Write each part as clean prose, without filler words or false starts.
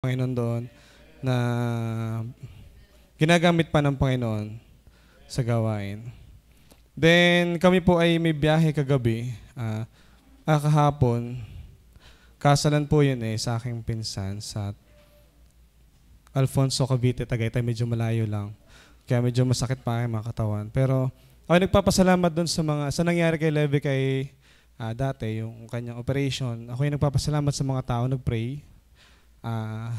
Panginoon doon na ginagamit pa ng Panginoon sa gawain. Then kami po ay may biyahe kagabi. Kahapon, kasalan po yun sa aking pinsan sa Alfonso, Cavite, Tagaytay. Medyo malayo lang. Kaya medyo masakit pa aking mga katawan. Pero ako nagpapasalamat doon sa nangyari kay Levi kay dati, yung kanyang operation. Ako yung nagpapasalamat sa mga tao, nag-pray.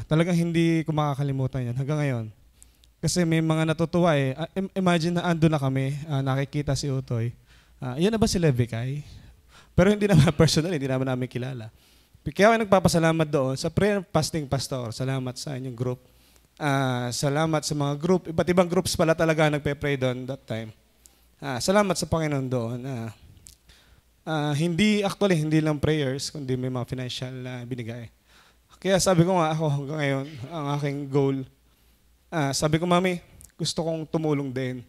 Talagang hindi ko makakalimutan yan hanggang ngayon. Kasi may mga natutuwa imagine na ando na kami, nakikita si Utoy. Yan na ba si Levi Kay? Pero hindi naman personal, hindi naman namin kilala. Kaya ako nagpapasalamat doon sa prayer fasting pastor. Salamat sa inyong group. Salamat sa mga group. Iba't ibang groups pala talaga nagpe-pray doon that time. Salamat sa Panginoon doon. Hindi lang prayers, kundi may mga financial na binigay. Kaya sabi ko nga ako hanggang ngayon, ang aking goal, sabi ko, Mami, gusto kong tumulong din.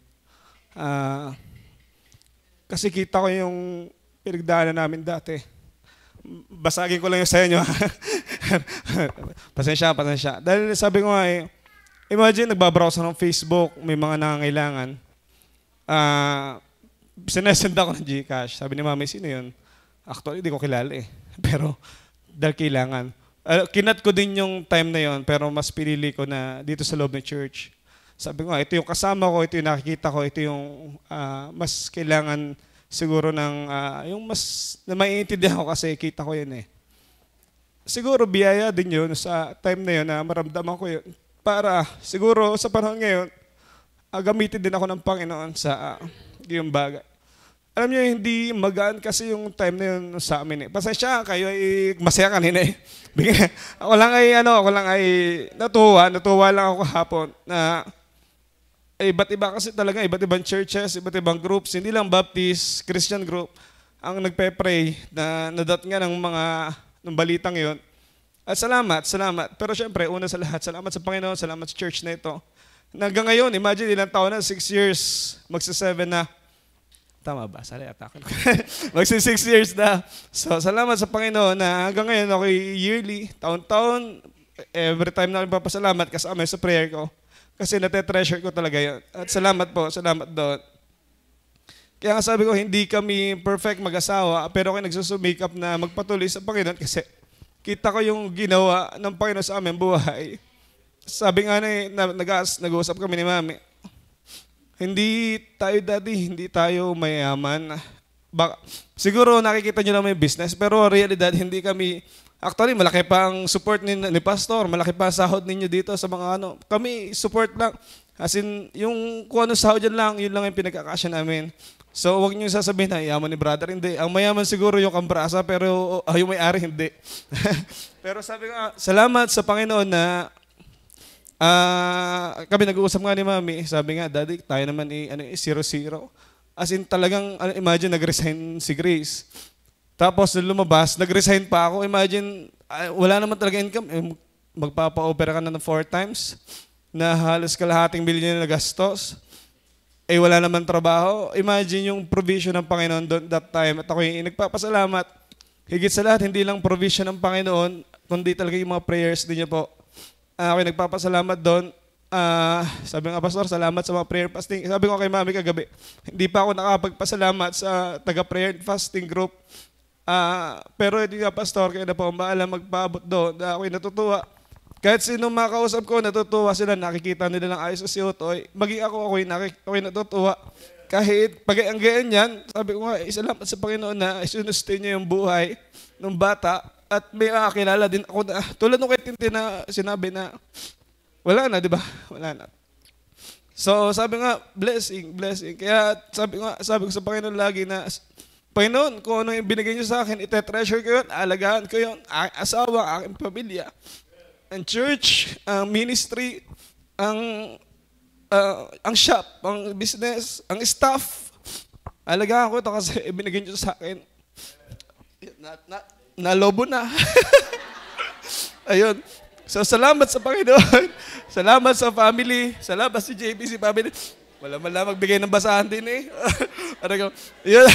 Kasi kita ko yung pinagdaanan namin dati. Basagin ko lang yung sa inyo. Pasensya. Dahil sabi ko nga imagine nagbabrowse ng Facebook, may mga nangangailangan. Sinesend ako ng GCash. Sabi ni Mami, sino yun? Actually, di ko kilala Pero dahil kailangan. Kinat ko din yung time na yon, pero mas pinili ko na dito sa loob ng church. Sabi ko, ito yung kasama ko, ito yung nakikita ko, ito yung mas kailangan siguro ng, yung mas na maiintindihan ko kasi kita ko yun Siguro biyaya din yun sa time na yun na maramdaman ko yun. Para siguro sa panahon ngayon, gamitin din ako ng Panginoon sa yung bagay. Alam niyo, hindi magaan kasi yung time na yun sa amin Pasensya kayo masaya kanina Ako lang ay natuwa lang ako hapon na iba't iba kasi talaga, iba't ibang churches, iba't ibang groups, hindi lang Baptist, Christian group, ang nagpe-pray na nadat nga ng balitang yon. At salamat. Pero syempre, una sa lahat, salamat sa Panginoon, salamat sa church na ito. Hanggang ngayon, imagine ilang taon na, 6 years, magsa-7 na. Tama ba? Sali at ako. Magsi 6 years na. So, salamat sa Panginoon na hanggang ngayon ako yearly, taon-taon, every time na ako papasalamat kasama sa prayer ko. Kasi nate-treasure ko talaga yun. At salamat doon. Kaya nga sabi ko, hindi kami perfect mag-asawa, pero ako nagsusumikap na magpatuloy sa Panginoon kasi kita ko yung ginawa ng Panginoon sa aming buhay. Sabi nga nag-uusap kami ni Mami, hindi tayo mayaman. Siguro nakikita nyo na may business, pero realidad, hindi kami, actually malaki pa ang support ni Pastor, malaki pa ang sahod ninyo dito sa mga kami support lang. As in, yung kung ano sahod yun lang yung pinagkakasya namin. So huwag nyo sasabihin na yaman ni brother, hindi. Ang mayaman siguro yung kambrasa, pero yung may-ari hindi. Pero sabi ko, salamat sa Panginoon na kami nag-uusap nga ni Mami, sabi nga, Daddy, tayo naman 0-0. As in talagang, imagine, nag-resign si Grace. Tapos lumabas, nag-resign pa ako. Imagine, wala naman talaga income. Magpapa-opera ka na ng 4 times na halos kalahating milyon na gastos. Wala naman trabaho. Imagine yung provision ng Panginoon doon that time. At ako yung nagpapasalamat. Higit sa lahat, hindi lang provision ng Panginoon, kundi talaga yung mga prayers din niya po. Ako nagpapasalamat doon. Sabi nga, Pastor, salamat sa mga prayer fasting. Sabi ko kay Mami kagabi, hindi pa ako nakapagpasalamat sa taga-prayer fasting group. Pero hindi nga, Pastor, kaya na po maalam magpaabot doon. Ako'y natutuwa. Kahit sino makausap ko, natutuwa sila. Nakikita nila ng ayos sa si Utoy. Maging ako'y natutuwa. Kahit pag-ianggayan yan, sabi ko nga, salamat sa Panginoon na isunustain niya yung buhay ng bata. At may kilala din ako na, tulad nung kay Tintin na sinabi na, wala na, di ba? Wala na. So, sabi nga, blessing. Kaya sabi ko sa Panginoon lagi na, Panginoon, kung ano yung binigay niyo sa akin, ite-treasure ko yun, alagaan ko yun, aking asawa, aking pamilya, ang church, ang ministry, ang shop, ang business, ang staff. Alagaan ko ito kasi ibinigay niyo sa akin. Nalobo na. Ayun. So, salamat sa Panginoon. Salamat sa family. Salamat sa JBC family. Wala magbigay ng basahan din Yun.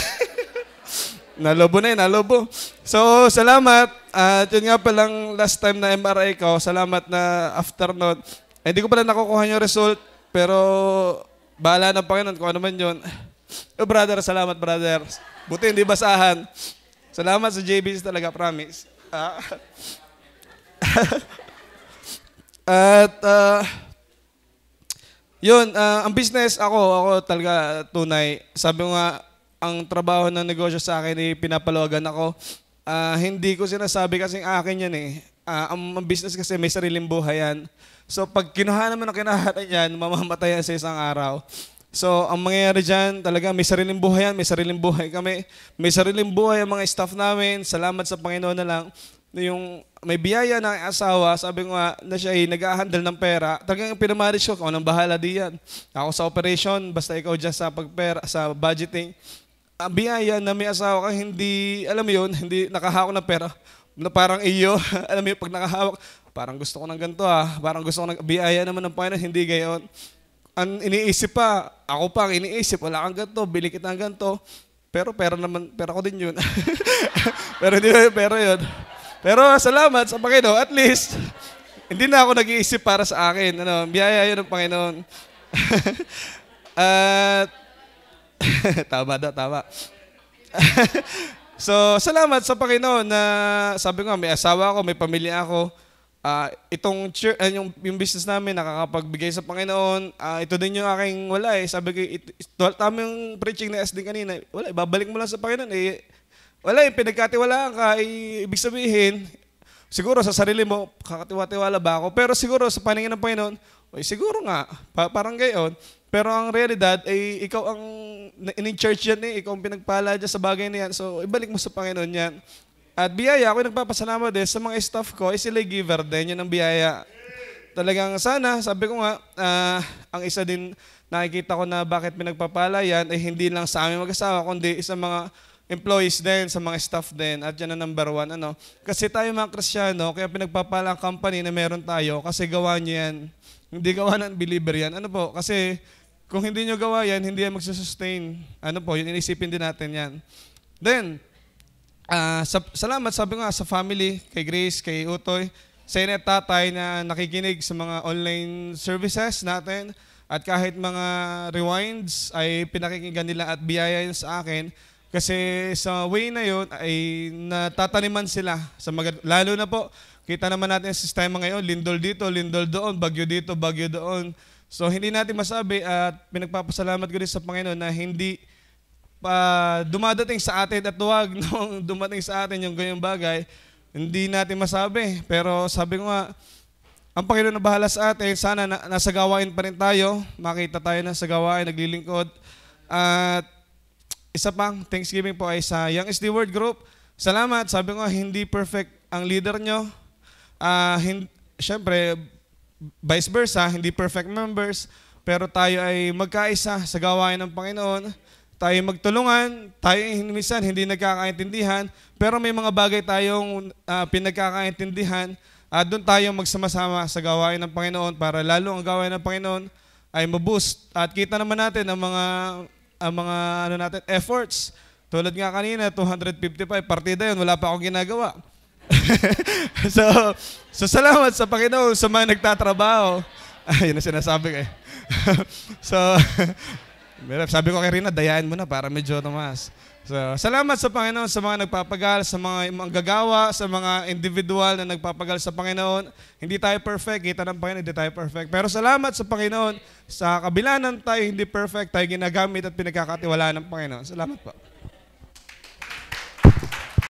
Nalobo na yun, nalobo. So, salamat. At yun nga palang last time na MRI ko, salamat na after nun. Hindi ko pala nakukuha yung result, pero bahala ng Panginoon kung ano man yun. Oh, brother, salamat, brother. Buti hindi basahan. Salamat sa JBC talaga, promise. At, yun, ang business, ako talaga tunay. Sabi ko nga, ang trabaho ng negosyo sa akin, pinapaluwagan ako. Hindi ko sinasabi kasing akin yan eh. Ang business kasi may sariling buhay yan. So pag kinuha naman ang kinahanan yan, mamamatay yan sa isang araw. So ang mangyayari dyan, talaga may sariling buhay yan, may sariling buhay kami. May sariling buhay ang mga staff namin. Salamat sa Panginoon na lang. Yung may biyaya ng asawa, sabi ko nga na siya ay nag-a-handle ng pera. Talagang pinamanage ko kung anong bahala diyan. Ako sa operation, basta ikaw dyan sa pagpera, sa budgeting. Ang biyaya na may asawa ka, hindi, alam mo yun, hindi nakahawak ng pera. Na parang iyo, alam mo yun, pag nakahawak, parang gusto ko ng ganito parang gusto ko ng biyaya naman ng Panginoon, hindi gayon. Ang iniisip pa, ako pa ang iniisip, wala kang ganito, bili kita ng ganito. Pero pera naman, pera ko din yun. Pero hindi na yung pera yun. Pero salamat sa Panginoon, at least, hindi na ako nag-iisip para sa akin. Biyaya yun ng Panginoon. At, tama. So, salamat sa Panginoon na sabi ko, may asawa ako, may pamilya ako. Itong church, yung business namin, nakakapagbigay sa Panginoon. Ito din yung aking wala eh. Sabi ko, tama yung preaching na SD kanina. Wala, babalik mo lang sa Panginoon eh. Wala, yung pinagkatiwalaan ka, ibig sabihin, siguro sa sarili mo, kakatiwa-tiwala ba ako? Pero siguro sa paningin ng Panginoon, siguro nga, parang gayon. Pero ang realidad, ikaw ang in-church yan eh, ikaw ang pinagpala dyan sa bagay na yan. So, ibalik mo sa Panginoon yan. At biyaya, ako nagpapasalamat din sa mga staff ko, sila giver din, yun ang biyaya. Talagang sana, sabi ko nga, ang isa din nakikita ko na bakit pinagpapala yan, ay hindi lang sa aming mag-asawa, kundi sa mga employees din, sa mga staff din, at yan ang number one. Kasi tayo mga Kristiyano, kaya pinagpapala ang company na meron tayo, kasi gawa nyo yan. Hindi gawa ng believer yan. Kasi kung hindi nyo gawa yan, hindi yan magsusustain. Yun inisipin din natin yan. Then, salamat, sabi ko nga, sa family, kay Grace, kay Utoy, sa inyo at tatay na nakikinig sa mga online services natin, at kahit mga rewinds ay pinakikinggan nila at biyaya yun sa akin. Kasi sa way na yun ay natataniman sila. Lalo na po, kita naman natin ang sistema ngayon, lindol dito, lindol doon, bagyo dito, bagyo doon. So hindi natin masabi at pinagpapasalamat ko rin sa Panginoon na hindi pa dumadating sa atin at huwag nung dumating sa atin yung ganyang bagay, hindi natin masabi. Pero sabi ko nga, ang Panginoon na bahala sa atin, sana nasa gawain pa rin tayo, makita tayo na sa gawain, naglilingkod. At isa pang Thanksgiving po ay sa Young is the Word Group. Salamat, sabi ko hindi perfect ang leader nyo. Siyempre, vice versa, hindi perfect members, pero tayo ay magkaisa sa gawain ng Panginoon. Tayo magtulungan, tayo minsan hindi nagkakaintindihan, pero may mga bagay tayong pinagkakaintindihan at doon tayo magsama-sama sa gawain ng Panginoon para lalo ang gawain ng Panginoon ay maboost. At kita naman natin ang mga efforts. Tulad nga kanina, 255, partida yun, wala pa akong ginagawa. so salamat sa Panginoon sa mga nagtatrabaho. Yun ang sinasabi ko eh. So, sabi ko kay Rina, dayaan mo na para medyo tumas. So, salamat sa Panginoon sa mga nagpapagal, sa mga manggagawa, sa mga individual na nagpapagal sa Panginoon. Hindi tayo perfect, kita ng Panginoon, hindi tayo perfect. Pero salamat sa Panginoon, sa kabila ng tayo hindi perfect, tayo ginagamit at pinagkakatiwalaan ng Panginoon. Salamat po.